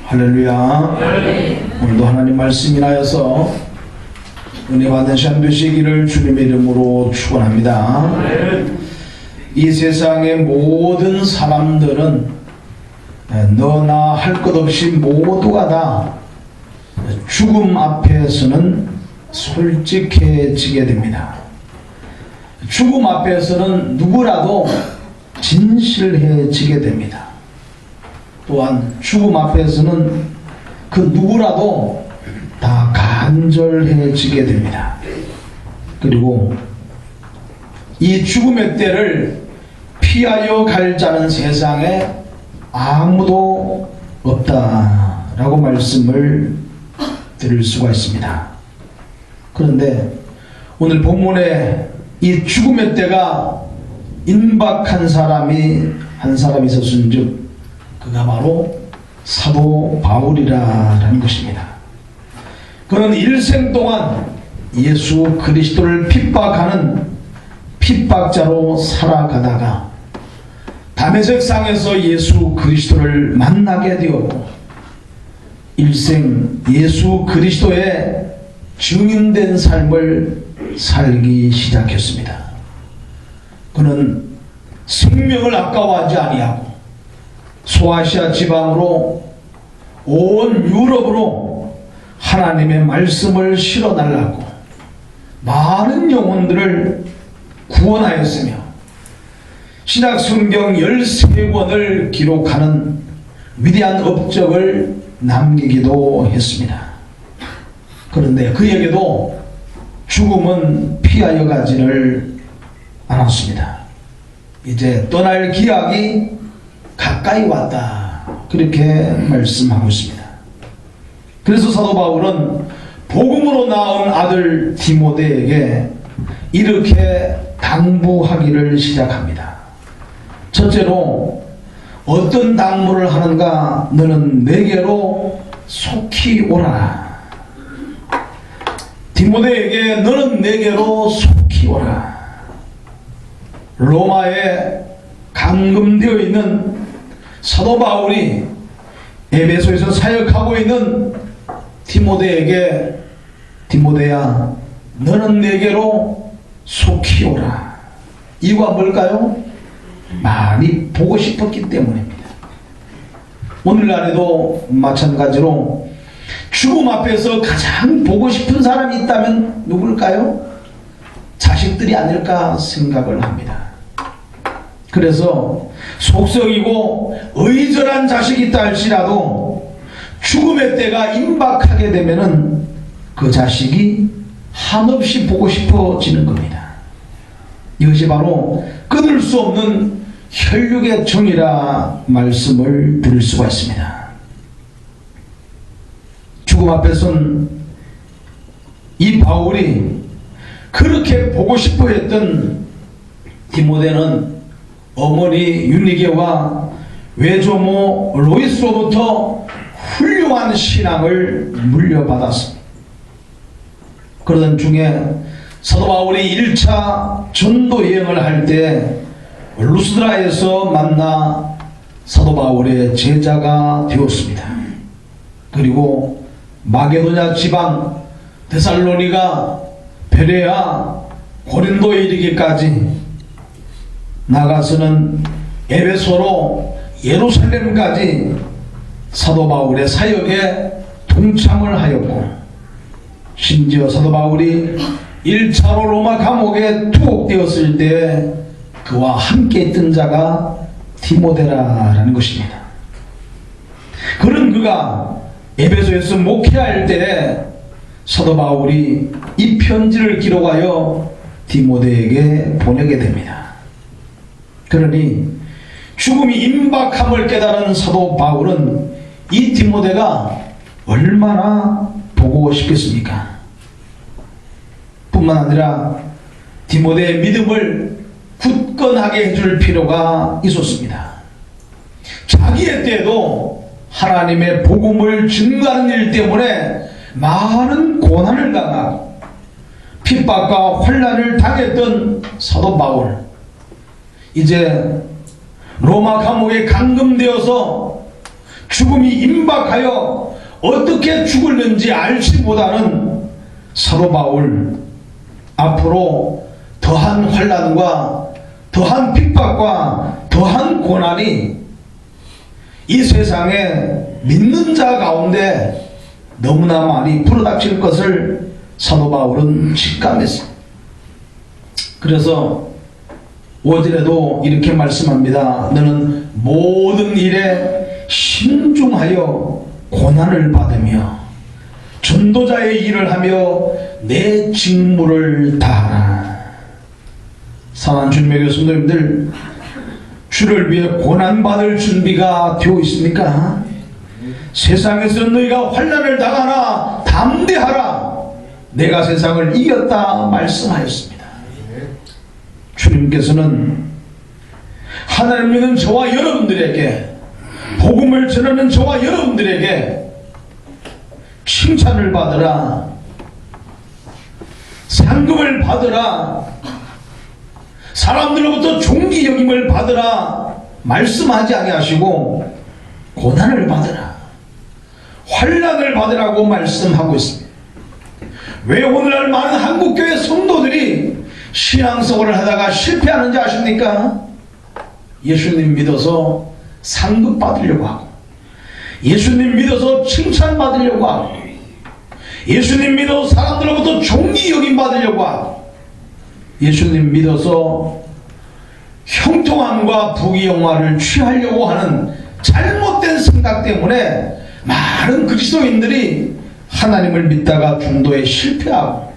할렐루야. 오늘도 하나님 말씀 인하여서 은혜 받은 시간 되시기를 주님의 이름으로 축원합니다. 이 세상의 모든 사람들은 너나 할 것 없이 모두가 다 죽음 앞에서는 솔직해지게 됩니다. 죽음 앞에서는 누구라도 진실해지게 됩니다. 또한 죽음 앞에서는 그 누구라도 다 간절해지게 됩니다. 그리고 이 죽음의 때를 피하여 갈 자는 세상에 아무도 없다라고 말씀을 드릴 수가 있습니다. 그런데 오늘 본문에 이 죽음의 때가 임박한 사람이 한 사람이 있었은즉 그가 바로 사도 바울이라는 것입니다. 그는 일생 동안 예수 그리스도를 핍박하는 핍박자로 살아가다가 다메섹 상에서 예수 그리스도를 만나게 되었고 일생 예수 그리스도의 증인된 삶을 살기 시작했습니다. 그는 생명을 아까워하지 아니하고 소아시아 지방으로 온 유럽으로 하나님의 말씀을 실어달라고 많은 영혼들을 구원하였으며 신약 성경 13권을 기록하는 위대한 업적을 남기기도 했습니다. 그런데 그에게도 죽음은 피하여 가지를 않았습니다. 이제 떠날 기약이 가까이 왔다, 그렇게 말씀하고 있습니다. 그래서 사도 바울은 복음으로 낳은 아들 디모데에게 이렇게 당부하기를 시작합니다. 첫째로 어떤 당부를 하는가? 너는 내게로 속히 오라. 디모데에게 너는 내게로 속히 오라. 로마에 감금되어 있는 사도 바울이 에베소에서 사역하고 있는 디모데에게 디모데야 너는 내게로 속히 오라. 이유가 뭘까요? 많이 보고 싶었기 때문입니다. 오늘날에도 마찬가지로 죽음 앞에서 가장 보고 싶은 사람이 있다면 누굴까요? 자식들이 아닐까 생각을 합니다. 그래서 속썩이고 의절한 자식이 있다 할지라도 죽음의 때가 임박하게 되면은 그 자식이 한없이 보고 싶어지는 겁니다. 이것이 바로 끊을 수 없는 혈육의 정이라 말씀을 드릴 수가 있습니다. 죽음 앞에선 이 바울이 그렇게 보고 싶어 했던 디모데는 어머니 유니게와 외조모 로이스로부터 훌륭한 신앙을 물려받았습니다. 그러던 중에 사도 바울이 1차 전도 여행을 할 때 루스드라에서 만나 사도 바울의 제자가 되었습니다. 그리고 마게도냐 지방 데살로니가 베레아 고린도에 이르기까지 나가서는 에베소로 예루살렘까지 사도 바울의 사역에 동참을 하였고 심지어 사도 바울이 1차로 로마 감옥에 투옥되었을 때 그와 함께 있던 자가 디모데라는 것입니다. 그런 그가 에베소에서 목회할 때 사도 바울이 이 편지를 기록하여 디모데에게 보내게 됩니다. 그러니 죽음이 임박함을 깨달은 사도 바울은 이 디모데가 얼마나 보고 싶겠습니까? 뿐만 아니라 디모데의 믿음을 굳건하게 해줄 필요가 있었습니다. 자기의 때에도 하나님의 복음을 증거하는 일 때문에 많은 고난을 당하고 핍박과 환난을 당했던 사도 바울, 이제 로마 감옥에 감금되어서 죽음이 임박하여 어떻게 죽을는지 알지 못하는 사도 바울, 앞으로 더한 환난과 더한 핍박과 더한 고난이 이 세상에 믿는 자 가운데 너무나 많이 불어닥칠 것을 사도 바울은 직감했습니다. 그래서 5절에도 이렇게 말씀합니다. 너는 모든 일에 신중하여 고난을 받으며 전도자의 일을 하며 내 직무를 다하라. 사랑하는 주님의 교수님들, 주를 위해 고난받을 준비가 되어 있습니까? 세상에서 너희가 환난을 당하나 담대하라. 내가 세상을 이겼다 말씀하였습니다. 주님께서는 하나님 믿는 저와 여러분들에게, 복음을 전하는 저와 여러분들에게 칭찬을 받으라, 상급을 받으라, 사람들로부터 존귀 여김을 받으라 말씀하지 아니하시고 고난을 받으라, 환난을 받으라고 말씀하고 있습니다. 왜 오늘날 많은 한국교회 성도들이 신앙생활을 하다가 실패하는지 아십니까? 예수님 믿어서 상급 받으려고 하고, 예수님 믿어서 칭찬 받으려고 하고, 예수님 믿어 사람들로부터 존귀 여김 받으려고 하고, 예수님 믿어서 형통함과 부귀영화를 취하려고 하는 잘못된 생각 때문에 많은 그리스도인들이 하나님을 믿다가 중도에 실패하고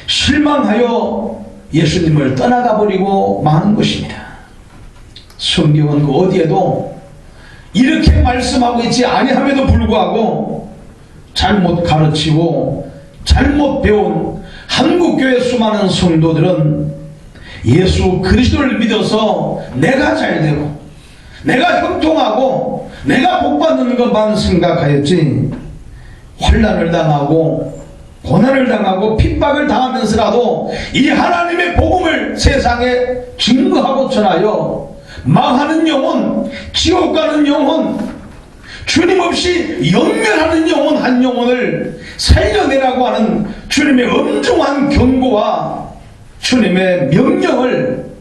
실망하여 예수님을 떠나가 버리고 마는 것입니다. 성경은 그 어디에도 이렇게 말씀하고 있지 아니함에도 불구하고 잘못 가르치고 잘못 배운 한국교회 수많은 성도들은 예수 그리스도를 믿어서 내가 잘되고 내가 형통하고 내가 복받는 것만 생각하였지, 환난을 당하고 고난을 당하고 핍박을 당하면서라도 이 하나님의 복음을 세상에 증거하고 전하여 망하는 영혼, 지옥 가는 영혼, 주님 없이 영면하는 영혼 한 영혼을 살려내라고 하는 주님의 엄중한 경고와 주님의 명령을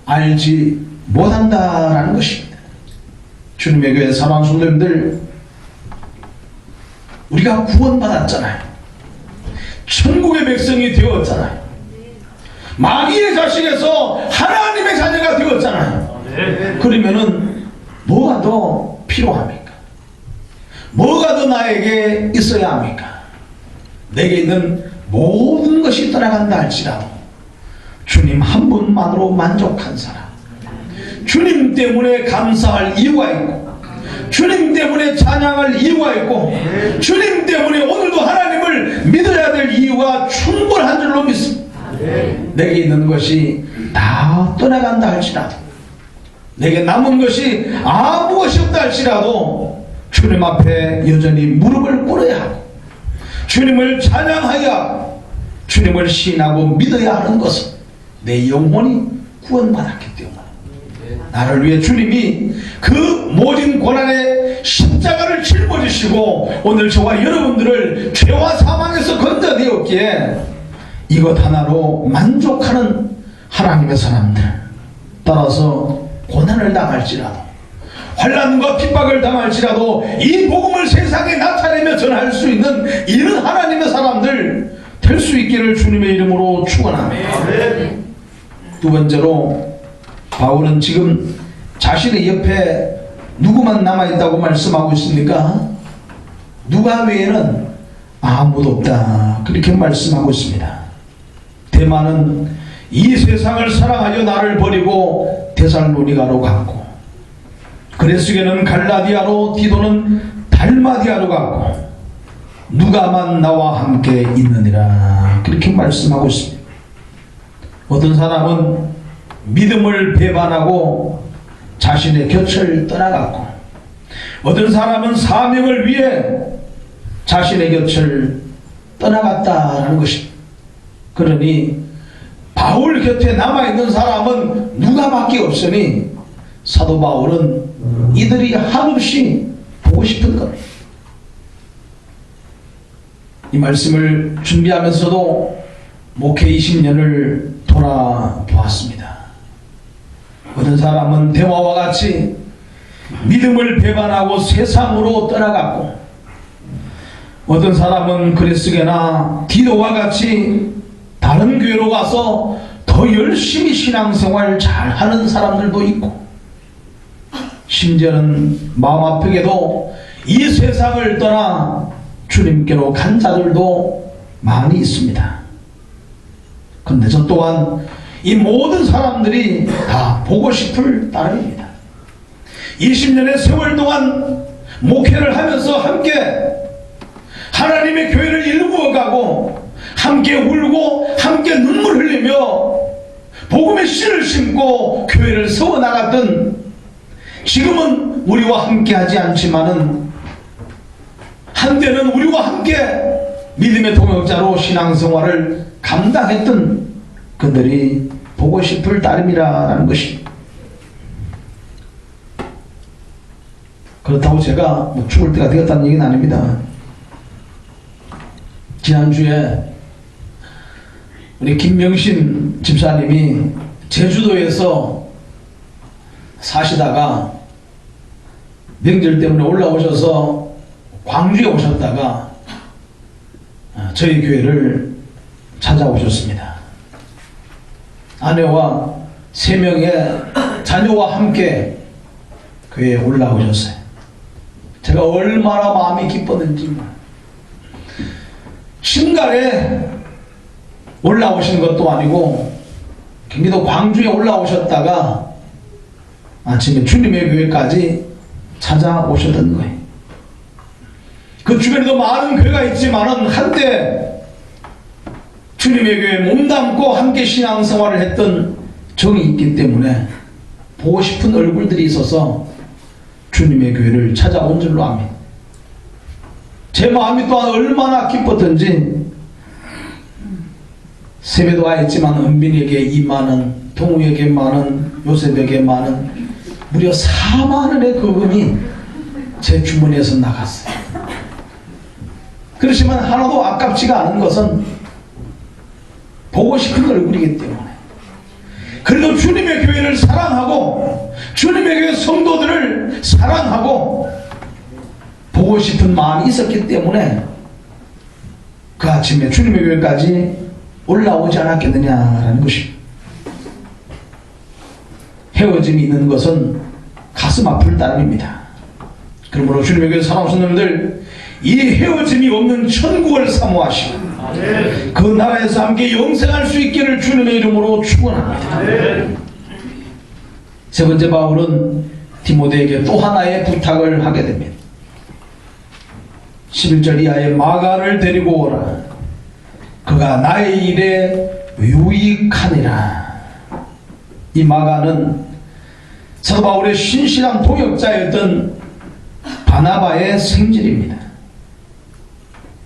알지 못한다라는 것입니다. 주님의 교회 사랑하는 성도님들, 우리가 구원받았잖아요. 천국의 백성이 되었잖아요. 마귀의 자식에서 하나님의 자녀가 되었잖아요. 그러면은 뭐가 더 필요합니까? 뭐가 더 나에게 있어야 합니까? 내게 있는 모든 것이 떠나간다 할지라도 주님 한 분만으로 만족한 사람, 주님 때문에 감사할 이유가 있고, 주님 때문에 찬양할 이유가 있고, 주님 때문에 오늘도 하나님을 믿어야 될 이유가 충분한 줄로 믿습니다. 내게 있는 것이 다 떠나간다 할지라도, 내게 남은 것이 아무것이 없다 할지라도 주님 앞에 여전히 무릎을 꿇어야 하고 주님을 찬양하여야 하고 주님을 신하고 믿어야 하는 것은 내 영혼이 구원받았기 때문에, 나를 위해 주님이 그 모든 고난의 십자가를 짊어지시고 오늘 저와 여러분들을 죄와 사망에서 건져내었기에 이것 하나로 만족하는 하나님의 사람들, 따라서 고난을 당할지라도 환난과 핍박을 당할지라도 이 복음을 세상에 나타내며 전할 수 있는 이런 하나님의 사람들 될 수 있기를 주님의 이름으로 축원합니다. 두 번째로, 바울은 지금 자신의 옆에 누구만 남아있다고 말씀하고 있습니까? 누가 외에는 아무도 없다, 그렇게 말씀하고 있습니다. 데마는 이 세상을 사랑하여 나를 버리고 데살로니가로 갔고, 그레스게는 갈라디아로, 디도는 달마디아로 갔고 누가만 나와 함께 있느니라, 그렇게 말씀하고 있습니다. 어떤 사람은 믿음을 배반하고 자신의 곁을 떠나갔고, 어떤 사람은 사명을 위해 자신의 곁을 떠나갔다라는 것입니다. 그러니 바울 곁에 남아있는 사람은 누가밖에 없으니 사도 바울은 이들이 한없이 보고 싶은 이 말씀을 준비하면서도 목회 20년을 돌아보았습니다. 어떤 사람은 대마와 같이 믿음을 배반하고 세상으로 떠나갔고, 어떤 사람은 그레스게나 디도와 같이 다른 교회로 가서 더 열심히 신앙생활 잘하는 사람들도 있고, 심지어는 마음 아프게도 이 세상을 떠나 주님께로 간 자들도 많이 있습니다. 그런데 저 또한 이 모든 사람들이 다 보고 싶을 따름입니다. 20년의 세월 동안 목회를 하면서 함께 하나님의 교회를 일구어가고, 함께 울고 함께 눈물 흘리며 복음의 씨를 심고 교회를 세워나갔던, 지금은 우리와 함께 하지 않지만은 한때는 우리와 함께 믿음의 동역자로 신앙생활을 감당했던 그들이 보고 싶을 따름이라는 것입니다. 그렇다고 제가 죽을 때가 되었다는 얘기는 아닙니다. 지난주에 우리 김명신 집사님이 제주도에서 사시다가 명절 때문에 올라오셔서 광주에 오셨다가 저희 교회를 찾아오셨습니다. 아내와 3명의 자녀와 함께 교회에 올라오셨어요. 제가 얼마나 마음이 기뻤는지, 신갈에 올라오신 것도 아니고 경기도 광주에 올라오셨다가 아침에 주님의 교회까지 찾아오셨던 거예요. 그 주변에도 많은 교회가 있지만은 한때 주님의 교회에 몸담고 함께 신앙생활을 했던 정이 있기 때문에 보고 싶은 얼굴들이 있어서 주님의 교회를 찾아온 줄로 압니다. 제 마음이 또한 얼마나 기뻤던지, 세배도 하였지만 은빈에게 2만원, 동우에게 10,000원, 요셉에게 10,000원, 무려 40,000원의 거금이 제 주머니에서 나갔어요. 그렇지만 하나도 아깝지가 않은 것은 보고 싶은 얼굴이기 때문에, 그래도 주님의 교회를 사랑하고 주님의 교회 성도들을 사랑하고 보고 싶은 마음이 있었기 때문에 그 아침에 주님의 교회까지 올라오지 않았겠느냐라는 것입니다. 헤어짐이 있는 것은 가슴 아플 따름입니다. 그러므로 주님의 교회 사랑하는 분들, 이 헤어짐이 없는 천국을 사모하시고 그 나라에서 함께 영생할 수 있기를 주님의 이름으로 축원합니다. 세 번째, 바울은 디모데에게 또 하나의 부탁을 하게 됩니다. 11절 이하에 마가를 데리고 오라. 그가 나의 일에 유익하니라. 이 마가는 사도 바울의 신실한 동역자였던 바나바의 생질입니다.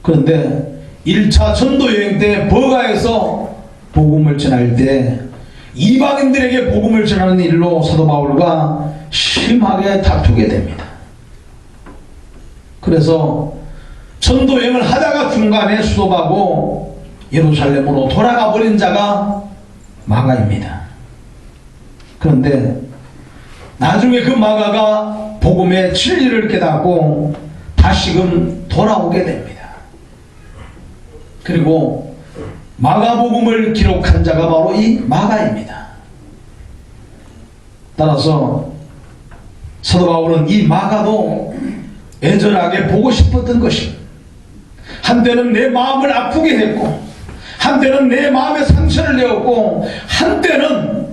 그런데 1차 전도여행 때 버가에서 복음을 전할 때 이방인들에게 복음을 전하는 일로 사도 바울과 심하게 다투게 됩니다. 그래서 전도여행을 하다가 중간에 수도하고 예루살렘으로 돌아가 버린 자가 마가입니다. 그런데 나중에 그 마가가 복음의 진리를 깨닫고 다시금 돌아오게 됩니다. 그리고 마가복음을 기록한 자가 바로 이 마가입니다. 따라서 사도 바울은 이 마가도 애절하게 보고 싶었던 것입니다. 한때는 내 마음을 아프게 했고, 한때는 내 마음에 상처를 내었고, 한때는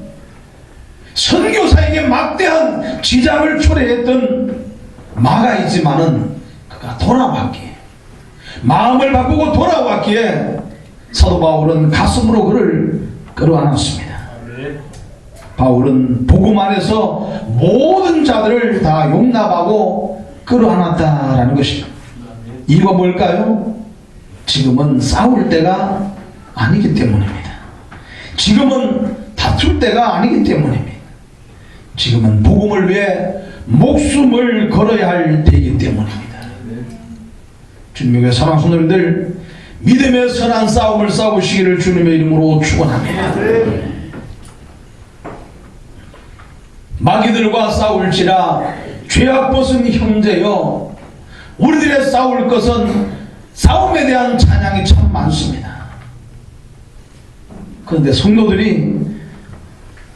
선교사에게 막대한 지장을 초래했던 마가이지만은 그가 돌아왔기에, 마음을 바꾸고 돌아왔기에 사도 바울은 가슴으로 그를 끌어안았습니다. 바울은 복음 안에서 모든 자들을 다 용납하고 끌어안았다라는 것입니다. 이유가 뭘까요? 지금은 싸울 때가 아니기 때문입니다. 지금은 다툴 때가 아니기 때문입니다. 지금은 복음을 위해 목숨을 걸어야 할 때이기 때문입니다. 주님의 사랑하는 성도님들, 믿음의 선한 싸움을 싸우시기를 주님의 이름으로 축원합니다. 마귀들과 싸울지라 죄악 벗은 형제여, 우리들의 싸울 것은 싸움에 대한 찬양이 참 많습니다. 그런데 성도들이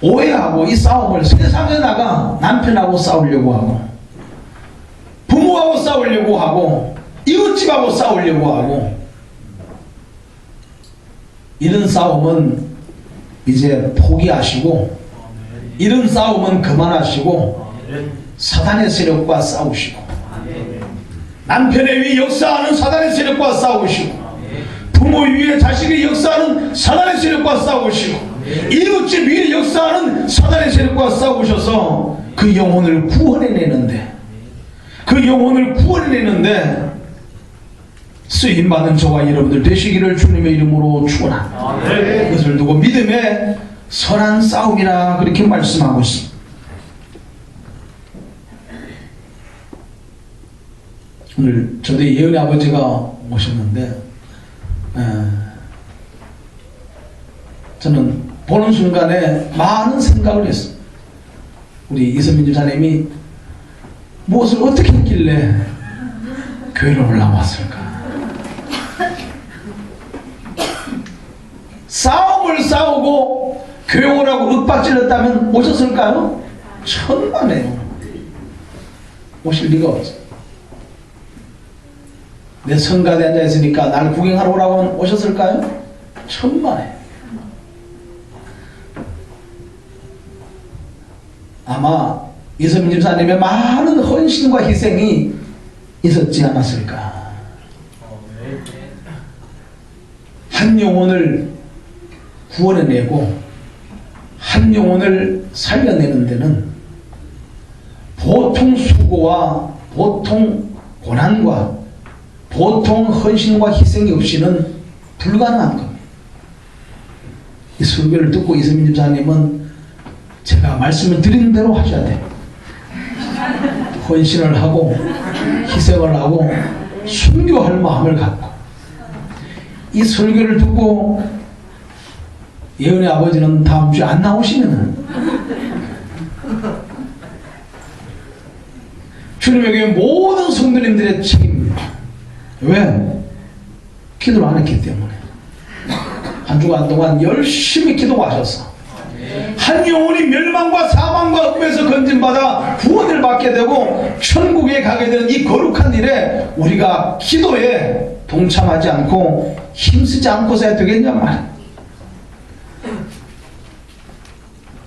오해하고 이 싸움을 세상에 나가 남편하고 싸우려고 하고, 부모하고 싸우려고 하고, 이웃집하고 싸우려고 하고, 이런 싸움은 이제 포기하시고, 이런 싸움은 그만하시고 사단의 세력과 싸우시고, 남편의 위에 역사하는 사단의 세력과 싸우시고, 부모 위에 자식이 역사하는 사단의 세력과 싸우시고, 이웃집 위에 역사하는 사단의 세력과 싸우셔서 그 영혼을 구원해내는데, 쓰임받는 저와 여러분들 되시기를 주님의 이름으로 축원합니다. 그것을 두고 믿음의 선한 싸움이라 그렇게 말씀하고 있습니다. 오늘 저희 예은의 아버지가 오셨는데, 저는 보는 순간에 많은 생각을 했습니다. 우리 이선민 집사님이 무엇을 어떻게 했길래 교회를 올라왔을까? 싸움을 싸우고 교회 오라고 윽박질렀다면 오셨을까요? 천만에요. 오실 리가 없어. 내 성가대에 앉아있으니까 날 구경하러 오라고 오셨을까요? 천만에. 아마 이선민 집사님의 많은 헌신과 희생이 있었지 않았을까. 한 영혼을 구원해내고 한 영혼을 살려내는 데는 보통 수고와 보통 고난과 보통 헌신과 희생이 없이는 불가능한 겁니다. 이 설교를 듣고 이선민 집사님은 제가 말씀을 드린 대로 하셔야 돼요. 헌신을 하고 희생을 하고 순교할 마음을 갖고, 이 설교를 듣고 예은의 아버지는 다음 주에 안 나오시면은 주님의 교회 모든 성도님들의 책임입니다. 왜? 기도를 안 했기 때문에. 한 주간 동안 열심히 기도하셨어. 한 영혼이 멸망과 사망과 흑에서 건진받아 구원을 받게 되고 천국에 가게 되는 이 거룩한 일에 우리가 기도에 동참하지 않고 힘쓰지 않고서 해야 되겠냐 말이야.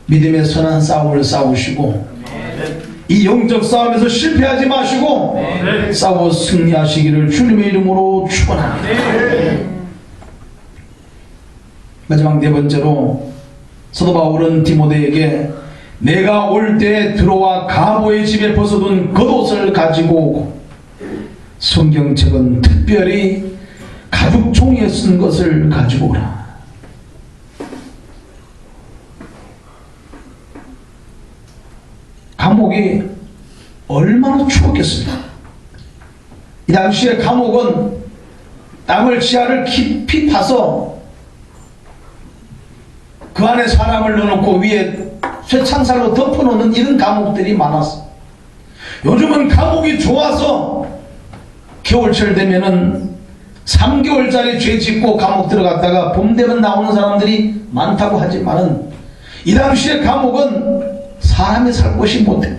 믿음의 선한 싸움을 싸우시고 이 영적 싸움에서 실패하지 마시고 싸워 승리하시기를 주님의 이름으로 축원합니다. 마지막 네 번째로 사도 바울은 디모데에게 내가 올 때 들어와 가보의 집에 벗어둔 겉옷을 가지고 오고 성경책은 특별히 가죽 종이에 쓴 것을 가지고 오라. 감옥이 얼마나 추웠겠습니까? 이 당시에 감옥은 땅을 지하를 깊이 파서 그 안에 사람을 넣어놓고 위에 쇠창살로 덮어놓는 이런 감옥들이 많았어. 요즘은 감옥이 좋아서 겨울철 되면은 3개월짜리 죄 짓고 감옥 들어갔다가 봄 되면 나오는 사람들이 많다고 하지만은 이 당시에 감옥은 사람이 살 곳이 못해.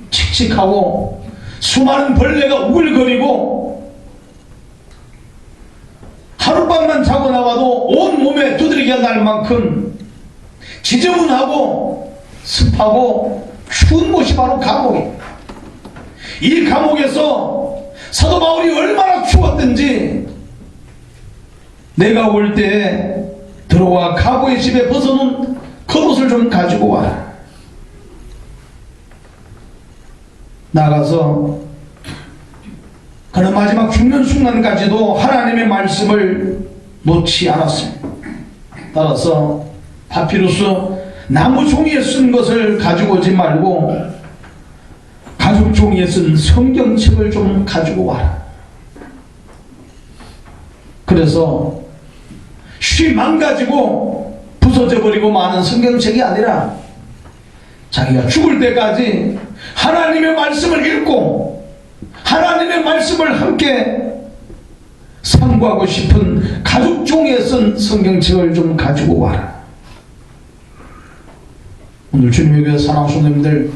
칙칙하고 수많은 벌레가 우글거리고 하룻밤만 자고 나와도 온 몸에 두드러기가 날 만큼 지저분하고 습하고 추운 곳이 바로 감옥이에요. 이 감옥에서 사도 바울이 얼마나 추웠든지 내가 올 때 들어와 가보의 집에 벗어놓은 겉옷을 좀 가지고 와라. 나가서 그는 마지막 죽는 순간까지도 하나님의 말씀을 놓지 않았습니다. 따라서 파피루스 나무 종이에 쓴 것을 가지고 오지 말고 가죽 종이에 쓴 성경책을 좀 가지고 와라. 그래서 쉬 망가지고 부서져 버리고 마는 성경책이 아니라 자기가 죽을 때까지 하나님의 말씀을 읽고 하나님의 말씀을 함께 상고하고 싶은 가죽 종이에 쓴 성경책을 좀 가지고 와라. 오늘 주님의 교회 사랑하는 성도님들,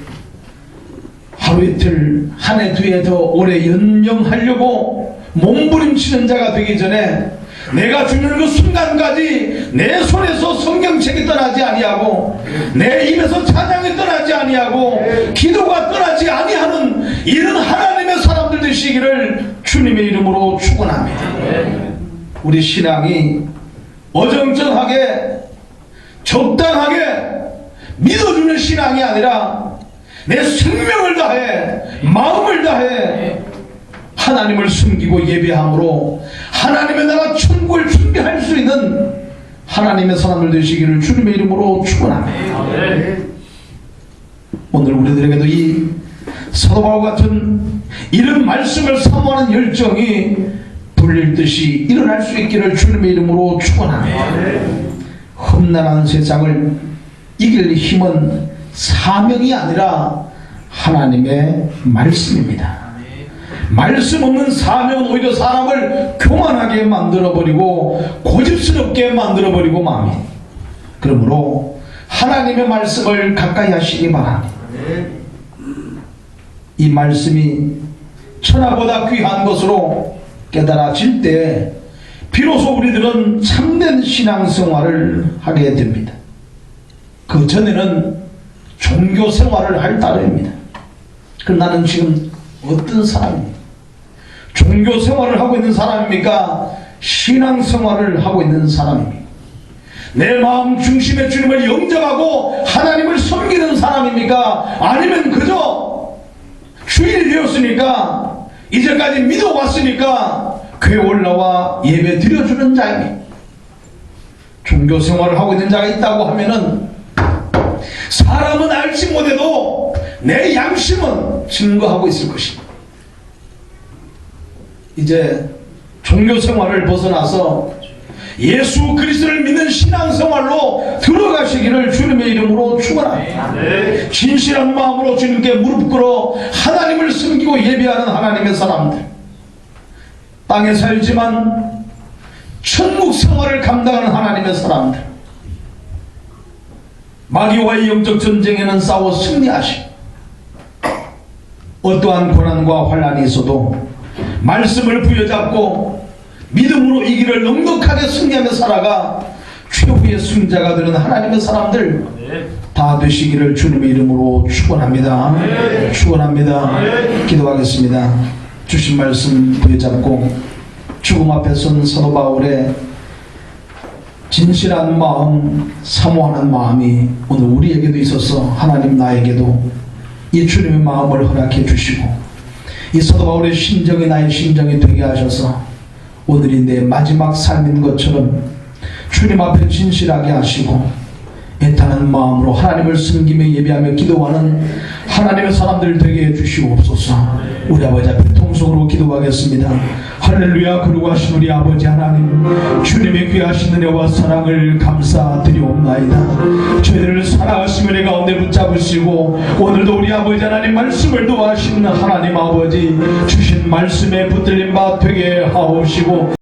하루 이틀 한 해 두 해 더 오래 연명하려고 몸부림치는 자가 되기 전에 내가 죽는 그 순간까지 내 손에서 성경책이 떠나지 아니하고 내 입에서 찬양이 떠나지 아니하고 기도가 떠나지 아니하는 이런 하나님의 사람들 되시기를 주님의 이름으로 축원합니다. 우리 신앙이 어정쩡하게 적당하게 믿어주는 신앙이 아니라 내 생명을 다해 마음을 다해 하나님을 숨기고 예배함으로 하나님의 나라 천국을 준비할 수 있는 하나님의 사람들 되시기를 주님의 이름으로 축원합니다. 오늘 우리들에게도 이 사도 바울 같은 이런 말씀을 사모하는 열정이 불릴 듯이 일어날 수 있기를 주님의 이름으로 축원합니다. 험난한 세상을 이길 힘은 사명이 아니라 하나님의 말씀입니다. 말씀 없는 사명은 오히려 사람을 교만하게 만들어버리고 고집스럽게 만들어버리고 마음이. 그러므로 하나님의 말씀을 가까이 하시기 바랍니다. 이 말씀이 천하보다 귀한 것으로 깨달아질 때 비로소 우리들은 참된 신앙생활을 하게 됩니다. 그 전에는 종교생활을 할 따름입니다. 그럼 나는 지금 어떤 사람입니까? 종교생활을 하고 있는 사람입니까? 신앙생활을 하고 있는 사람입니까? 내 마음 중심에 주님을 영접하고 하나님을 섬기는 사람입니까? 아니면 그저 주일이 되었으니까 이제까지 믿어왔으니까 교회 올라와 예배 드려주는 자입니까? 종교생활을 하고 있는 자가 있다고 하면은 사람은 알지 못해도 내 양심은 증거하고 있을 것입니다. 이제 종교생활을 벗어나서 예수 그리스도를 믿는 신앙생활로 들어가시기를 주님의 이름으로 축원합니다. 진실한 마음으로 주님께 무릎 꿇어 하나님을 섬기고 예배하는 하나님의 사람들, 땅에 살지만 천국 생활을 감당하는 하나님의 사람들, 마귀와의 영적 전쟁에는 싸워 승리하시고 어떠한 고난과 환난이 있어도 말씀을 부여잡고 믿음으로 이 길을 넉넉하게 승리하며 살아가 최후의 승자가 되는 하나님의 사람들 다 되시기를 주님의 이름으로 축원합니다. 축원합니다. 기도하겠습니다. 주신 말씀 부여잡고 죽음 앞에 선 사도 바울의 진실한 마음, 사모하는 마음이 오늘 우리에게도 있어서 하나님 나에게도 이 주님의 마음을 허락해 주시고 이 사도 바울의 심정이 나의 심정이 되게 하셔서 오늘이 내 마지막 삶인 것처럼 주님 앞에 진실하게 하시고 애타는 마음으로 하나님을 섬기며 예배하며 기도하는 하나님의 사람들 되게 해주시옵소서. 우리 아버지 앞에 통성으로 기도하겠습니다. 할렐루야. 거룩하신 우리 아버지 하나님, 주님의 귀하신 은혜와 사랑을 감사드리옵나이다. 저희들을 사랑하시며 내 가운데 붙잡으시고 오늘도 우리 아버지 하나님 말씀을 도와주시는 하나님 아버지, 주신 말씀에 붙들린 바 되게 하옵시고